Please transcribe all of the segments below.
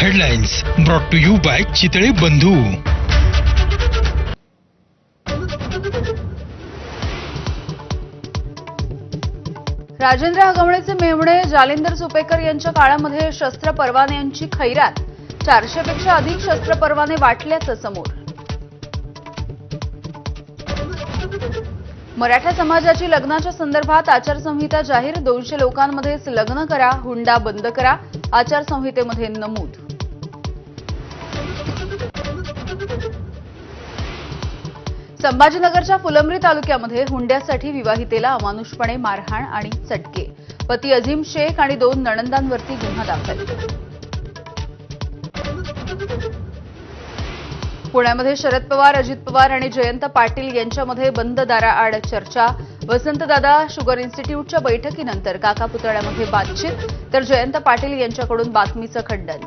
Headlines brought to you by Chitale Bandhu. Rajendra हगवणेचे मेव्हणे Jalinder Supekar यांच्या काळामध्ये शस्त्र परवान्यांची खैरात. 400 पेक्षा अधिक शस्त्र परवाने वाटल्याचं समोर. मराठा समाजाची लग्नाच्या संदर्भात आचारसंहिता जाहीर. 200 लोकांमध्येच लग्न करा, हुंडा बंद करा, आचारसंहितेमध्ये नमूद. संभाजीनगरच्या फुलंब्री तालुक्यामध्ये हुंड्यासाठी विवाहितेला अमानुषपणे मारहाण आणि चटके. पती अझीम शेख आणि 2 नणंदांवरती गुन्हा दाखल. पुण्यामध्ये शरद पवार, अजित पवार आणि जयंत पाटील यांच्यामध्ये बंद दाराआड चर्चा. वसंतदादा शुगर इन्स्टिट्यूटच्या बैठकीनंतर काका पुतळ्यामध्ये बातचीत, तर जयंत पाटील यांच्याकडून बातमीचं खंडन.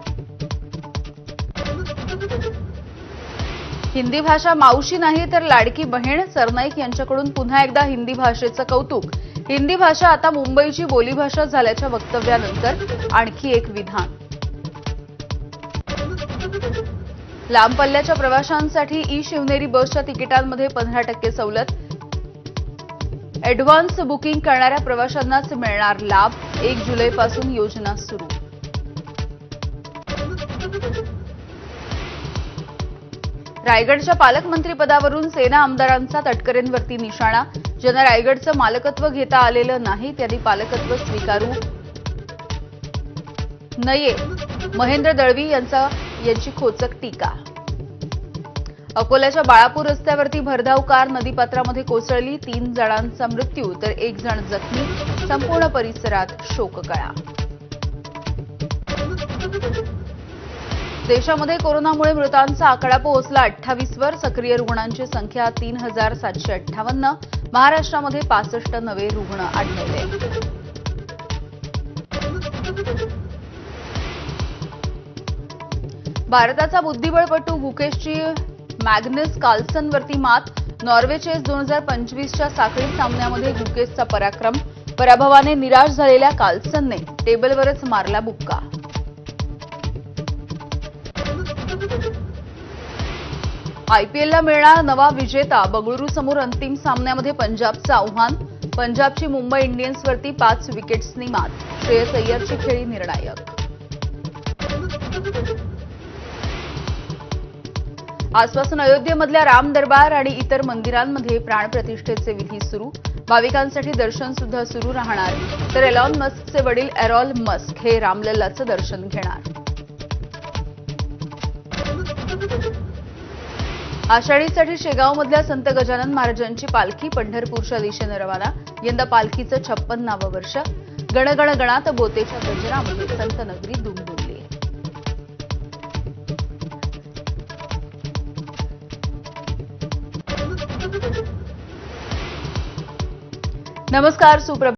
हिंदी भाषा मावशी नाही तर लाडकी बहीण. सरनाईक यांच्याकडून पुन्हा एकदा हिंदी भाषेचं कौतुक. हिंदी भाषा आता मुंबईची बोलीभाषा झाल्याच्या वक्तव्यानंतर आणखी एक विधान. लांब पल्ल्याच्या प्रवाशांसाठी ई शिवनेरी बसच्या तिकिटांमध्ये 15% सवलत. अॅडव्हान्स बुकिंग करणाऱ्या प्रवाशांनाच मिळणार लाभ. 1 जुलैपासून योजना सुरू. रायगडच्या पालकमंत्रीपदावरून सेना आमदारांचा तटकरेंवरती निशाणा. ज्यांना रायगडचं मालकत्व घेता आलेलं नाही त्यांनी पालकत्व स्वीकारू नये. महेंद्र दळवी यांची खोचक टीका. अकोल्याच्या बाळापूर रस्त्यावरती भरधाव कार नदीपात्रामध्ये कोसळली. 3 जणांचा मृत्यू तर 1 जण जखमी. संपूर्ण परिसरात शोककळा. देशामध्ये कोरोनामुळे मृतांचा आकडा पोहोचला 28 वर. सक्रिय रुग्णांची संख्या 3758. महाराष्ट्रामध्ये 65 नवे रुग्ण आढळले. भारताचा बुद्धिबळपटू गुकेशची मॅग्नस कार्लसनवरती मात. नॉर्वे चेस 2025च्या साखळी सामन्यामध्ये गुकेशचा पराक्रम. पराभवाने निराश झालेल्या कार्लसनने टेबलवरच मारला बुक्का. आयपीएलला मिळणार नवा विजेता. बंगळुरू समोर अंतिम सामन्यामध्ये पंजाबचं आव्हान. पंजाबची मुंबई इंडियन्सवरती 5 विकेट्सनी मात. श्रेयस अय्यरची खेळी निर्णायक. आजपासून अयोध्येमधल्या राम दरबार आणि इतर मंदिरांमध्ये प्राणप्रतिष्ठेचे विधी सुरू. भाविकांसाठी दर्शन सुद्धा सुरू राहणार. तर एलॉन मस्कचे वडील एरॉल मस्क हे रामलल्लाचं दर्शन घेणार. आषाढीसाठी शेगावमधल्या संत गजानन महाराजांची पालखी पंढरपूरच्या दिशेनं रवाना. यंदा पालखीचं 56वे वर्ष. गणगण गणात बोतेच्या गजरामध्ये संत नगरी दुमदुमली. नमस्कार, सुप्रभात.